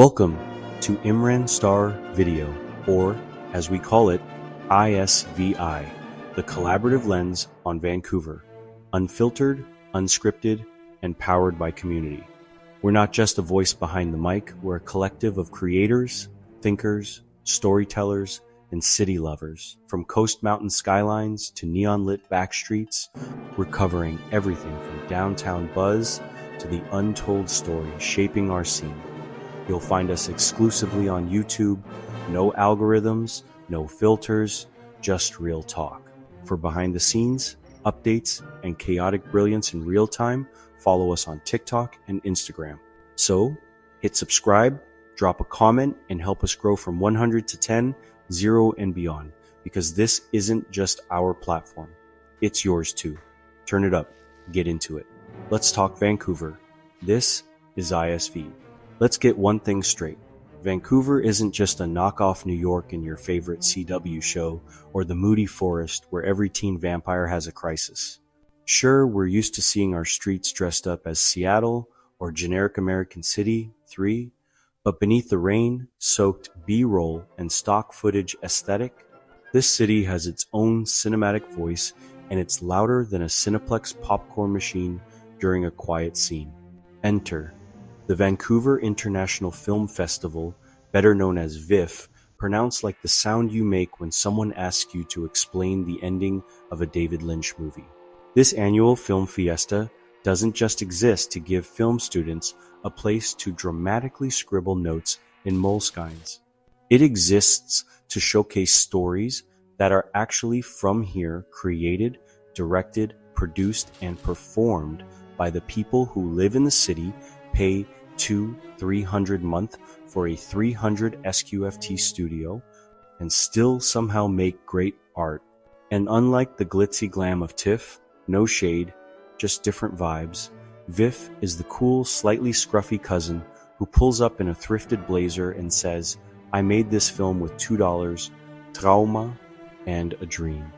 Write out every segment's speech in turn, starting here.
Welcome to Imran Star Video, or as we call it, ISVi, the collaborative lens on Vancouver, unfiltered, unscripted, and powered by community. We're not just a voice behind the mic, we're a collective of creators, thinkers, storytellers, and city lovers. From coast mountain skylines to neon-lit back streets, we're covering everything from downtown buzz to the untold story shaping our scene. You'll find us exclusively on YouTube. No algorithms, no filters, just real talk. For behind the scenes, updates, and chaotic brilliance in real time, follow us on TikTok and Instagram. So, hit subscribe, drop a comment, and help us grow from 100 to 10, 0 and beyond. Because this isn't just our platform. It's yours too. Turn it up. Get into it. Let's talk Vancouver. This is ISV. Let's get one thing straight. Vancouver isn't just a knockoff New York in your favorite CW show or the moody forest where every teen vampire has a crisis. Sure, we're used to seeing our streets dressed up as Seattle or generic American City 3, but beneath the rain-soaked B-roll and stock footage aesthetic, this city has its own cinematic voice, and it's louder than a Cineplex popcorn machine during a quiet scene. Enter the Vancouver International Film Festival, better known as VIF, pronounced like the sound you make when someone asks you to explain the ending of a David Lynch movie. This annual film fiesta doesn't just exist to give film students a place to dramatically scribble notes in moleskines. It exists to showcase stories that are actually from here, created, directed, produced, and performed by the people who live in the city, pay $200-300 a month for a 300 SQFT studio, and still somehow make great art. And unlike the glitzy glam of TIFF, no shade, just different vibes, VIF is the cool, slightly scruffy cousin who pulls up in a thrifted blazer and says, "I made this film with $2, trauma, and a dream."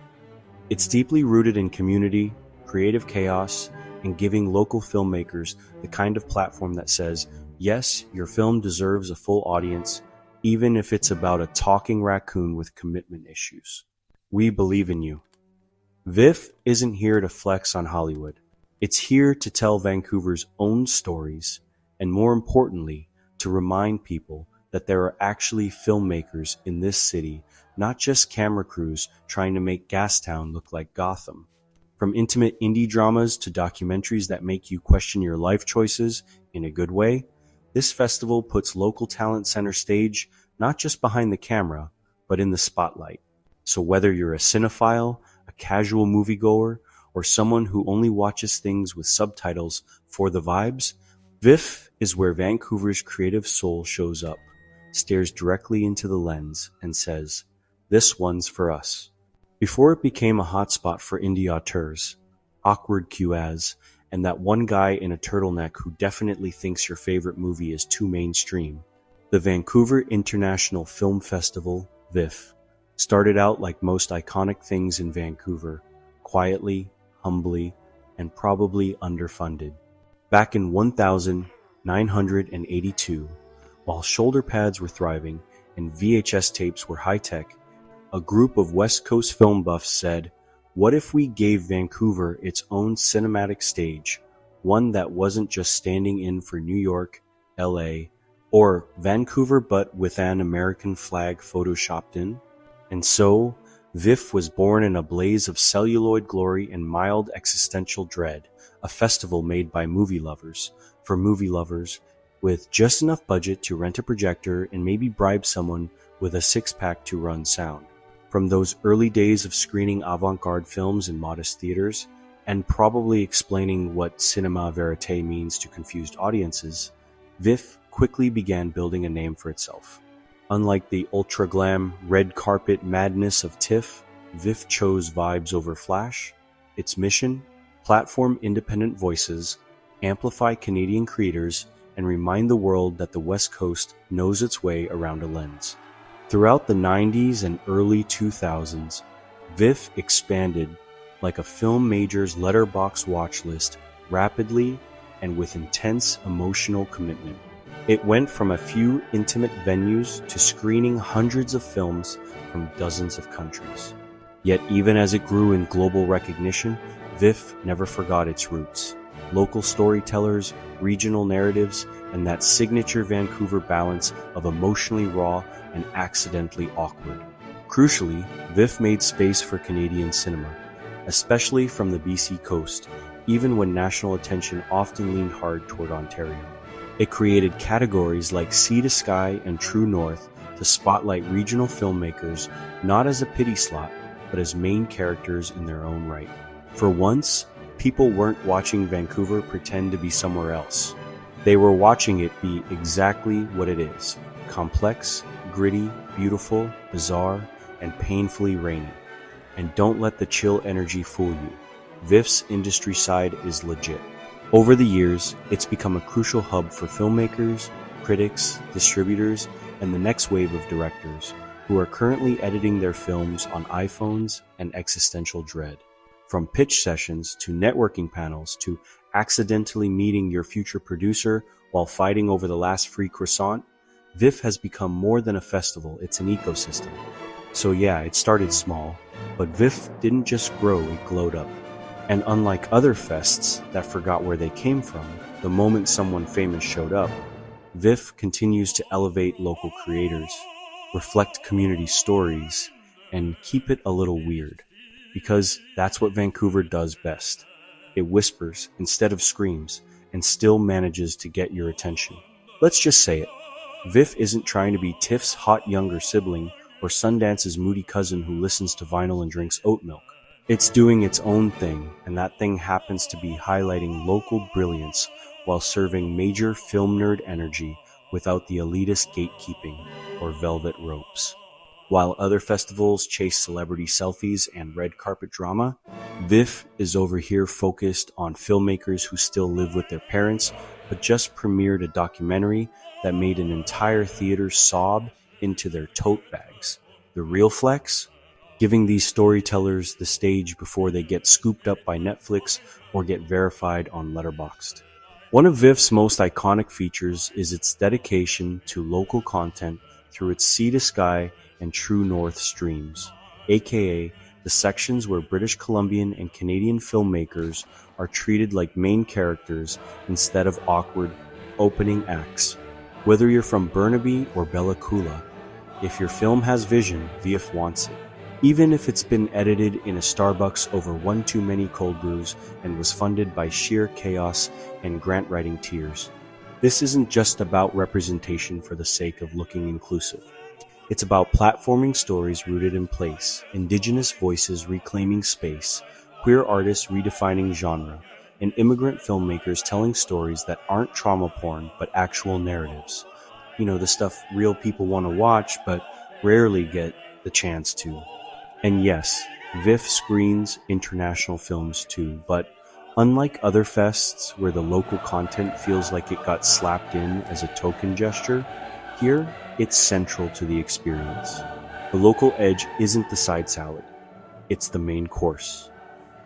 It's deeply rooted in community, creative chaos, and giving local filmmakers the kind of platform that says, yes, your film deserves a full audience, even if it's about a talking raccoon with commitment issues. We believe in you. VIF isn't here to flex on Hollywood. It's here to tell Vancouver's own stories, and more importantly, to remind people that there are actually filmmakers in this city, not just camera crews trying to make Gastown look like Gotham. From intimate indie dramas to documentaries that make you question your life choices in a good way, this festival puts local talent center stage, not just behind the camera, but in the spotlight. So whether you're a cinephile, a casual moviegoer, or someone who only watches things with subtitles for the vibes, VIF is where Vancouver's creative soul shows up, stares directly into the lens, and says, "This one's for us." Before it became a hotspot for indie auteurs, awkward QAs, and that one guy in a turtleneck who definitely thinks your favorite movie is too mainstream, the Vancouver International Film Festival, VIF, started out like most iconic things in Vancouver, quietly, humbly, and probably underfunded. Back in 1982, while shoulder pads were thriving and VHS tapes were high-tech, a group of West Coast film buffs said, what if we gave Vancouver its own cinematic stage, one that wasn't just standing in for New York, LA, or Vancouver but with an American flag photoshopped in? And so, VIF was born in a blaze of celluloid glory and mild existential dread, a festival made by movie lovers, for movie lovers, with just enough budget to rent a projector and maybe bribe someone with a six-pack to run sound. From those early days of screening avant-garde films in modest theaters, and probably explaining what cinema verite means to confused audiences, VIF quickly began building a name for itself. Unlike the ultra-glam, red carpet madness of TIFF, VIF chose vibes over flash. Its mission? Platform independent voices, amplify Canadian creators, and remind the world that the West Coast knows its way around a lens. Throughout the 90s and early 2000s, VIF expanded like a film major's letterbox watch list rapidly and with intense emotional commitment. It went from a few intimate venues to screening hundreds of films from dozens of countries. Yet even as it grew in global recognition, VIF never forgot its roots. Local storytellers, regional narratives, and that signature Vancouver balance of emotionally raw and accidentally awkward. Crucially, VIF made space for Canadian cinema, especially from the BC coast, even when national attention often leaned hard toward Ontario. It created categories like Sea to Sky and True North to spotlight regional filmmakers not as a pity slot, but as main characters in their own right. For once, people weren't watching Vancouver pretend to be somewhere else. They were watching it be exactly what it is: complex, gritty, beautiful, bizarre, and painfully rainy. And don't let the chill energy fool you. VIF's industry side is legit. Over the years, it's become a crucial hub for filmmakers, critics, distributors, and the next wave of directors who are currently editing their films on iPhones and existential dread. From pitch sessions to networking panels to accidentally meeting your future producer while fighting over the last free croissant, VIF has become more than a festival, it's an ecosystem. So yeah, it started small, but VIF didn't just grow, it glowed up. And unlike other fests that forgot where they came from the moment someone famous showed up, VIF continues to elevate local creators, reflect community stories, and keep it a little weird. Because that's what Vancouver does best. It whispers instead of screams and still manages to get your attention. Let's just say it. VIF isn't trying to be TIFF's hot younger sibling or Sundance's moody cousin who listens to vinyl and drinks oat milk. It's doing its own thing, and that thing happens to be highlighting local brilliance while serving major film nerd energy without the elitist gatekeeping or velvet ropes. While other festivals chase celebrity selfies and red carpet drama, VIF is over here focused on filmmakers who still live with their parents, but just premiered a documentary that made an entire theater sob into their tote bags. The real flex? Giving these storytellers the stage before they get scooped up by Netflix or get verified on Letterboxd. One of VIF's most iconic features is its dedication to local content through its Sea to Sky and True North streams, aka the sections where British Columbian and Canadian filmmakers are treated like main characters instead of awkward opening acts. Whether you're from Burnaby or Bella Coola, if your film has vision, VIF wants it. Even if it's been edited in a Starbucks over one too many cold brews and was funded by sheer chaos and grant writing tears. This isn't just about representation for the sake of looking inclusive. It's about platforming stories rooted in place, Indigenous voices reclaiming space, queer artists redefining genre, and immigrant filmmakers telling stories that aren't trauma porn but actual narratives. You know, the stuff real people want to watch but rarely get the chance to. And yes, VIF screens international films too, but unlike other fests where the local content feels like it got slapped in as a token gesture, here it's central to the experience. The local edge isn't the side salad, it's the main course.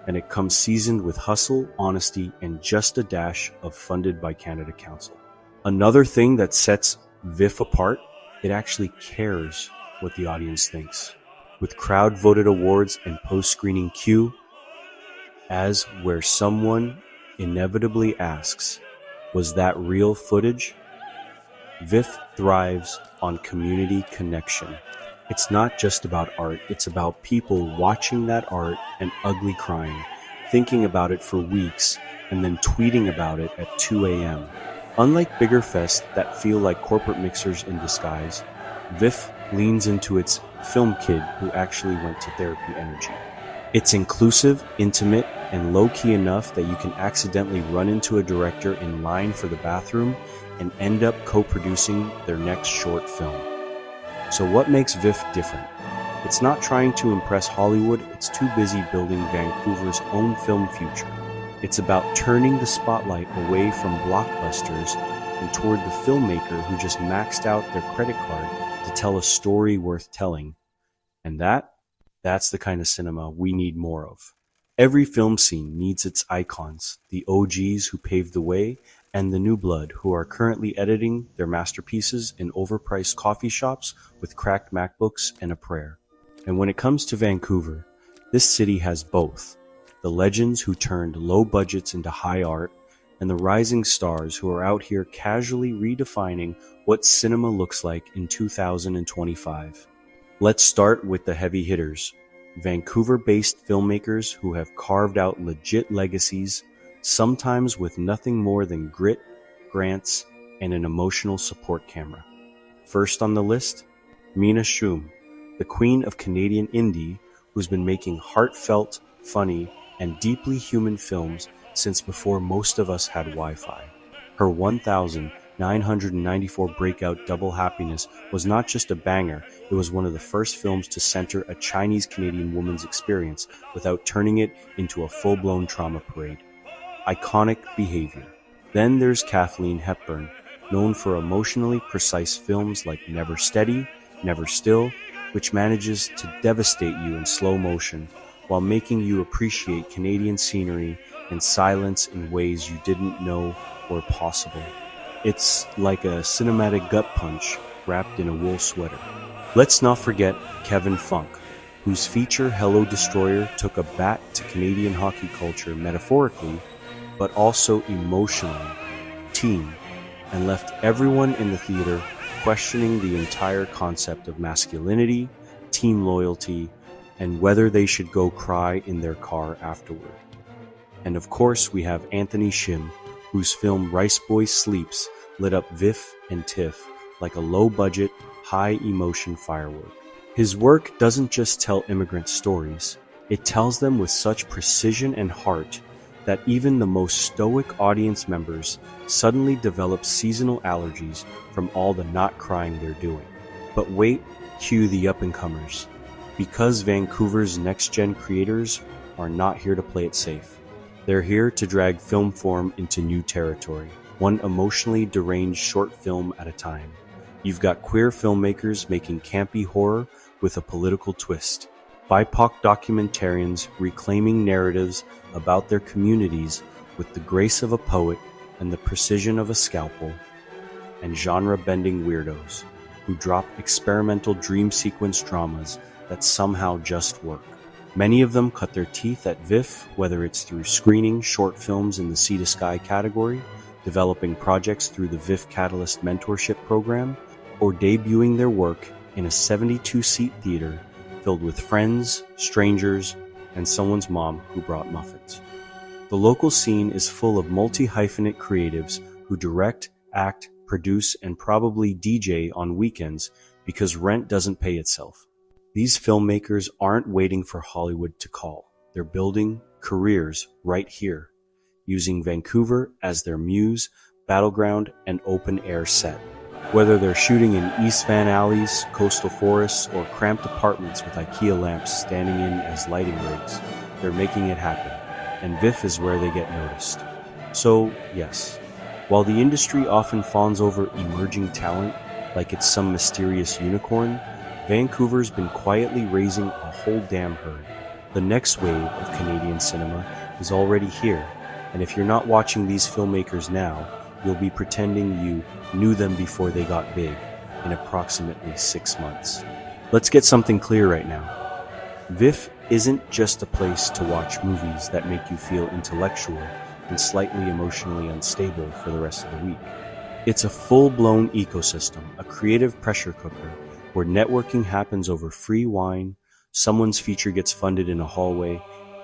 And it comes seasoned with hustle, honesty, and just a dash of funded by Canada Council. Another thing that sets VIF apart, it actually cares what the audience thinks. With crowd-voted awards and post-screening Q, as where someone inevitably asks, was that real footage? VIF thrives on community connection. It's not just about art, it's about people watching that art and ugly crying, thinking about it for weeks, and then tweeting about it at 2 a.m. Unlike bigger fests that feel like corporate mixers in disguise, VIF leans into its film kid who actually went to therapy energy. It's inclusive, intimate, and low-key enough that you can accidentally run into a director in line for the bathroom and end up co-producing their next short film. So what makes VIF different? It's not trying to impress Hollywood, it's too busy building Vancouver's own film future. It's about turning the spotlight away from blockbusters and toward the filmmaker who just maxed out their credit card to tell a story worth telling. And that's the kind of cinema we need more of. Every film scene needs its icons, the OGs who paved the way, and the new blood who are currently editing their masterpieces in overpriced coffee shops with cracked MacBooks and a prayer. And when it comes to Vancouver, this city has both the legends who turned low budgets into high art and the rising stars who are out here casually redefining what cinema looks like in 2025. Let's start with the heavy hitters, Vancouver-based filmmakers who have carved out legit legacies, sometimes with nothing more than grit, grants, and an emotional support camera. First on the list, Mina Shum, the queen of Canadian indie, who's been making heartfelt, funny, and deeply human films since before most of us had Wi-Fi. Her 1,994 breakout Double Happiness was not just a banger, it was one of the first films to center a Chinese-Canadian woman's experience without turning it into a full-blown trauma parade. Iconic behavior. Then there's Kathleen Hepburn, known for emotionally precise films like Never Steady, Never Still, which manages to devastate you in slow motion while making you appreciate Canadian scenery and silence in ways you didn't know were possible. It's like a cinematic gut punch wrapped in a wool sweater. Let's not forget Kevin Funk, whose feature Hello Destroyer took a bat to Canadian hockey culture metaphorically, but also emotionally, teen, and left everyone in the theater questioning the entire concept of masculinity, team loyalty, and whether they should go cry in their car afterward. And of course, we have Anthony Shim, whose film Rice Boy Sleeps lit up VIF and TIFF like a low-budget, high-emotion firework. His work doesn't just tell immigrant stories, it tells them with such precision and heart that even the most stoic audience members suddenly develop seasonal allergies from all the not crying they're doing. But wait, cue the up-and-comers. Because Vancouver's next-gen creators are not here to play it safe. They're here to drag film form into new territory, one emotionally deranged short film at a time. You've got queer filmmakers making campy horror with a political twist, BIPOC documentarians reclaiming narratives about their communities with the grace of a poet and the precision of a scalpel, and genre-bending weirdos who drop experimental dream sequence dramas that somehow just work. Many of them cut their teeth at VIF, whether it's through screening short films in the Sea to Sky category, developing projects through the VIF Catalyst Mentorship Program, or debuting their work in a 72-seat theater filled with friends, strangers, and someone's mom who brought muffins. The local scene is full of multi-hyphenate creatives who direct, act, produce, and probably DJ on weekends because rent doesn't pay itself. These filmmakers aren't waiting for Hollywood to call. They're building careers right here, using Vancouver as their muse, battleground, and open-air set. Whether they're shooting in East Van alleys, coastal forests, or cramped apartments with IKEA lamps standing in as lighting rigs, they're making it happen, and VIF is where they get noticed. So, yes, while the industry often fawns over emerging talent like it's some mysterious unicorn, Vancouver's been quietly raising a whole damn herd. The next wave of Canadian cinema is already here, and if you're not watching these filmmakers now, you'll be pretending you knew them before they got big in approximately 6 months. Let's get something clear right now. VIF isn't just a place to watch movies that make you feel intellectual and slightly emotionally unstable for the rest of the week. It's a full-blown ecosystem, a creative pressure cooker, where networking happens over free wine, someone's feature gets funded in a hallway,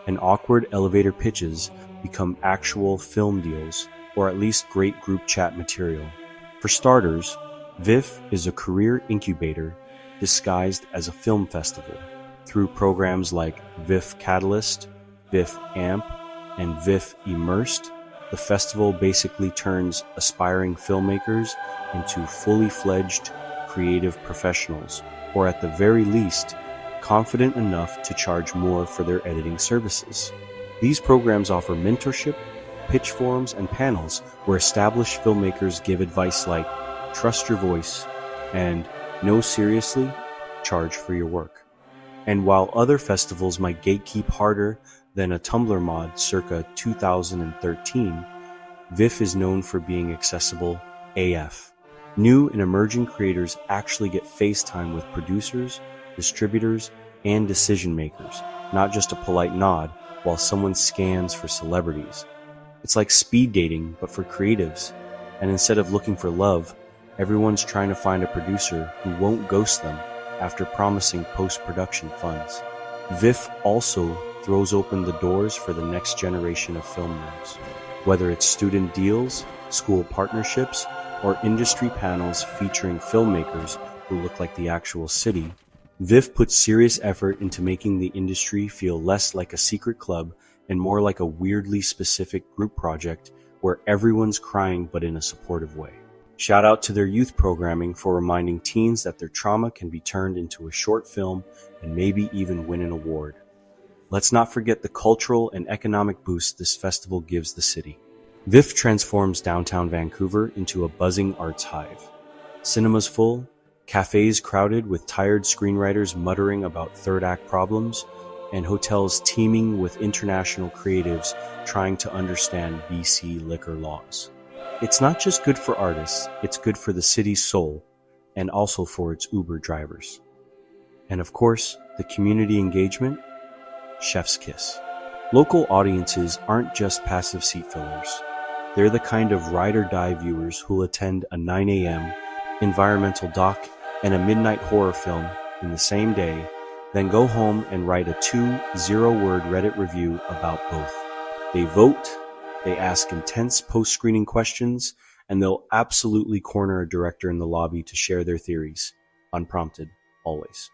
and awkward elevator pitches become actual film deals, or at least great group chat material. For starters, VIF is a career incubator disguised as a film festival. Through programs like VIF Catalyst, VIF AMP, and VIF Immersed, the festival basically turns aspiring filmmakers into fully fledged creative professionals, or at the very least, confident enough to charge more for their editing services. These programs offer mentorship, pitch forums, and panels where established filmmakers give advice like, trust your voice, and no, seriously, charge for your work. And while other festivals might gatekeep harder than a Tumblr mod circa 2013, VIF is known for being accessible AF. New and emerging creators actually get FaceTime with producers, distributors, and decision makers, not just a polite nod while someone scans for celebrities. It's like speed dating, but for creatives. And instead of looking for love, everyone's trying to find a producer who won't ghost them after promising post-production funds. VIF also throws open the doors for the next generation of film nerds. Whether it's student deals, school partnerships, or industry panels featuring filmmakers who look like the actual city, VIF puts serious effort into making the industry feel less like a secret club and more like a weirdly specific group project where everyone's crying but in a supportive way. Shout out to their youth programming for reminding teens that their trauma can be turned into a short film and maybe even win an award. Let's not forget the cultural and economic boost this festival gives the city. VIF transforms downtown Vancouver into a buzzing arts hive. Cinemas full, cafes crowded with tired screenwriters muttering about third act problems, and hotels teeming with international creatives trying to understand BC liquor laws. It's not just good for artists, it's good for the city's soul, and also for its Uber drivers. And of course, the community engagement, chef's kiss. Local audiences aren't just passive seat fillers. They're the kind of ride-or-die viewers who'll attend a 9 a.m. environmental doc and a midnight horror film in the same day, then go home and write a 2-0-word Reddit review about both. They vote, they ask intense post-screening questions, and they'll absolutely corner a director in the lobby to share their theories, unprompted, always.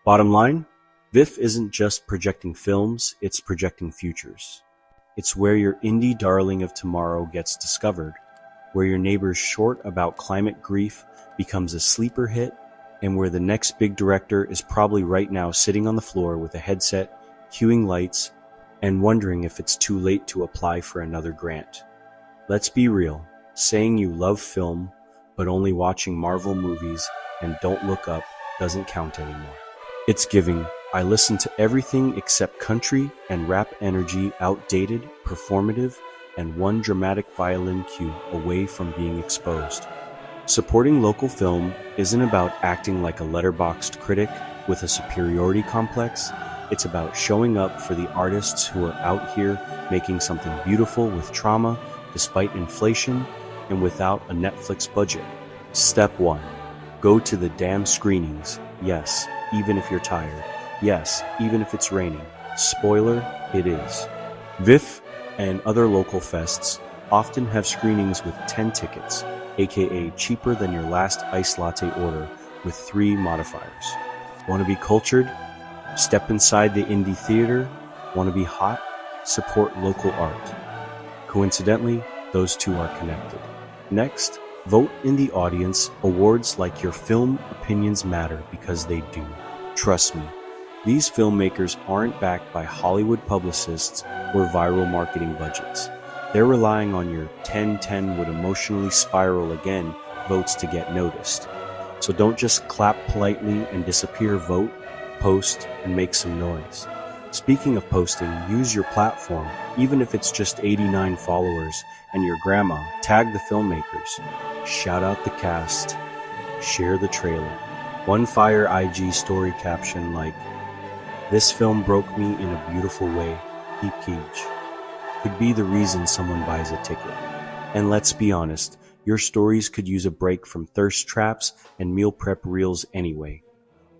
Bottom line, VIF isn't just projecting films, it's projecting futures. It's where your indie darling of tomorrow gets discovered, where your neighbor's short about climate grief becomes a sleeper hit, and where the next big director is probably right now sitting on the floor with a headset, cueing lights, and wondering if it's too late to apply for another grant. Let's be real, saying you love film, but only watching Marvel movies and Don't Look Up doesn't count anymore. It's giving, I listen to everything except country and rap energy, outdated, performative, and one dramatic violin cue away from being exposed. Supporting local film isn't about acting like a letterboxed critic with a superiority complex. It's about showing up for the artists who are out here making something beautiful with trauma, despite inflation, and without a Netflix budget. Step 1. Go to the damn screenings. Yes, even if you're tired. Yes, even if it's raining. Spoiler, it is. VIF and other local fests often have screenings with 10 tickets, aka cheaper than your last iced latte order with 3 modifiers. Want to be cultured? Step inside the indie theater? Want to be hot? Support local art. Coincidentally, those two are connected. Next, vote in the audience. Awards like your film opinions matter because they do. Trust me, these filmmakers aren't backed by Hollywood publicists or viral marketing budgets. They're relying on your 10-10 would emotionally spiral again votes to get noticed. So don't just clap politely and disappear. Vote, post, and make some noise. Speaking of posting, use your platform, even if it's just 89 followers and your grandma. Tag the filmmakers. Shout out the cast. Share the trailer. One fire IG story caption like, "This film broke me in a beautiful way. Peep Keej." Could be the reason someone buys a ticket. And let's be honest, your stories could use a break from thirst traps and meal prep reels anyway.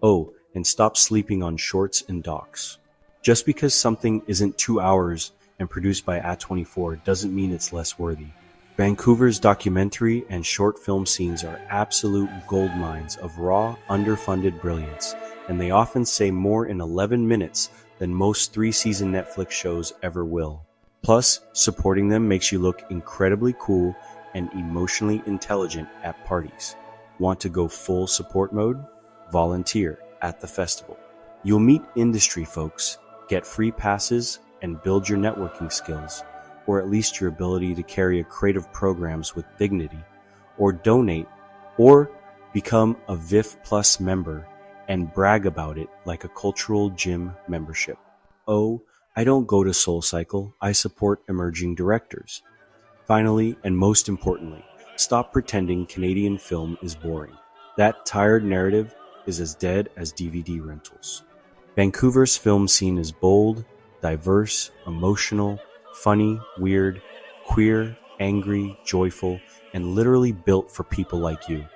Oh, and stop sleeping on shorts and docs. Just because something isn't 2 hours and produced by A24 doesn't mean it's less worthy. Vancouver's documentary and short film scenes are absolute gold mines of raw, underfunded brilliance, and they often say more in 11 minutes than most 3-season Netflix shows ever will. Plus, supporting them makes you look incredibly cool and emotionally intelligent at parties. Want to go full support mode? Volunteer at the festival. You'll meet industry folks, get free passes, and build your networking skills, or at least your ability to carry a creative programs with dignity, or donate, or become a VIF Plus member and brag about it like a cultural gym membership. Oh, I don't go to SoulCycle, I support emerging directors. Finally, and most importantly, stop pretending Canadian film is boring. That tired narrative is as dead as DVD rentals. Vancouver's film scene is bold, diverse, emotional, funny, weird, queer, angry, joyful, and literally built for people like you.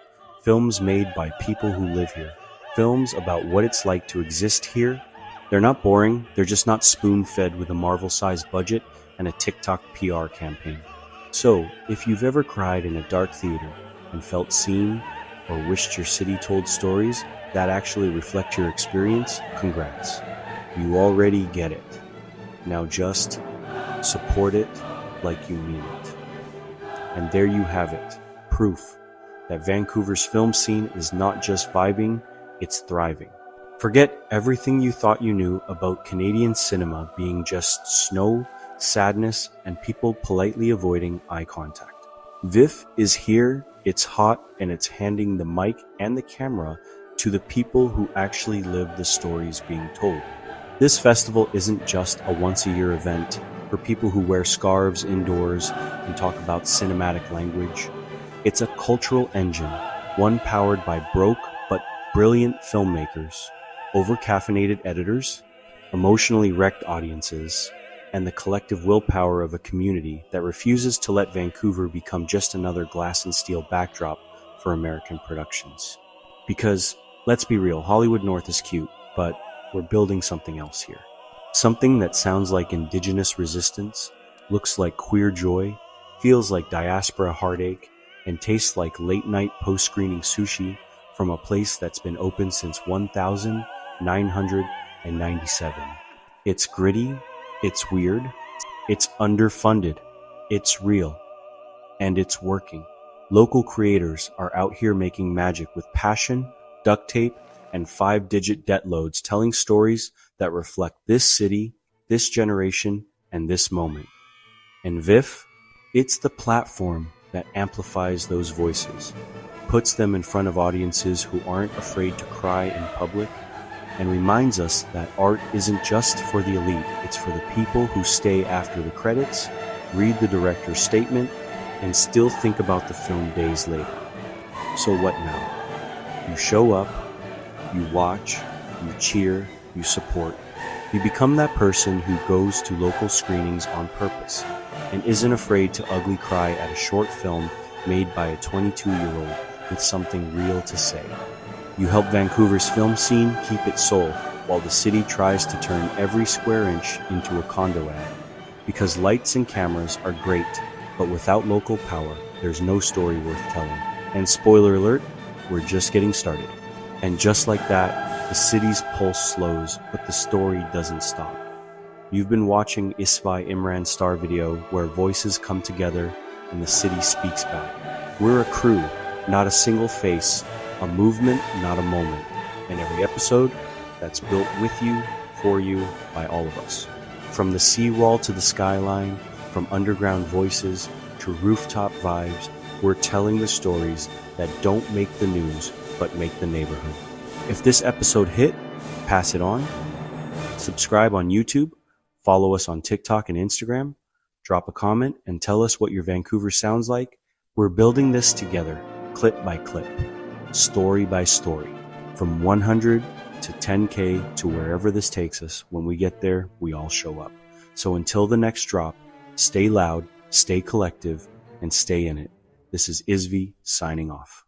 Films made by people who live here. Films about what it's like to exist here. They're not boring, they're just not spoon-fed with a Marvel-sized budget and a TikTok PR campaign. So, if you've ever cried in a dark theater and felt seen, or wished your city told stories that actually reflect your experience, congrats. You already get it. Now just support it like you mean it. And there you have it, proof that Vancouver's film scene is not just vibing, it's thriving. Forget everything you thought you knew about Canadian cinema being just snow, sadness, and people politely avoiding eye contact. VIF is here, it's hot, and it's handing the mic and the camera to the people who actually live the stories being told. This festival isn't just a once-a-year event for people who wear scarves indoors and talk about cinematic language. It's a cultural engine, one powered by broke but brilliant filmmakers, over-caffeinated editors, emotionally wrecked audiences, and the collective willpower of a community that refuses to let Vancouver become just another glass and steel backdrop for American productions. Because, let's be real, Hollywood North is cute, but we're building something else here. Something that sounds like Indigenous resistance, looks like queer joy, feels like diaspora heartache, and tastes like late-night post-screening sushi from a place that's been open since 1997. It's gritty, it's weird, it's underfunded, it's real, and it's working. Local creators are out here making magic with passion, duct tape, and 5-digit debt loads, telling stories that reflect this city, this generation, and this moment. And VIF, it's the platform that amplifies those voices, puts them in front of audiences who aren't afraid to cry in public, and reminds us that art isn't just for the elite, it's for the people who stay after the credits, read the director's statement, and still think about the film days later. So what now? You show up, you watch, you cheer, you support. You become that person who goes to local screenings on purpose and isn't afraid to ugly cry at a short film made by a 22-year-old with something real to say. You help Vancouver's film scene keep its soul while the city tries to turn every square inch into a condo ad. Because lights and cameras are great, but without local power, there's no story worth telling. And spoiler alert, we're just getting started. And just like that, the city's pulse slows, but the story doesn't stop. You've been watching ISVi Imran Star video where voices come together and the city speaks back. We're a crew, not a single face, a movement, not a moment. And every episode, that's built with you, for you, by all of us. From the seawall to the skyline, from underground voices to rooftop vibes, we're telling the stories that don't make the news, but make the neighborhood. If this episode hit, pass it on. Subscribe on YouTube, follow us on TikTok and Instagram, drop a comment, and tell us what your Vancouver sounds like. We're building this together, clip by clip, story by story, from 100 to 10K to wherever this takes us. When we get there, we all show up. So until the next drop, stay loud, stay collective, and stay in it. This is ISVi signing off.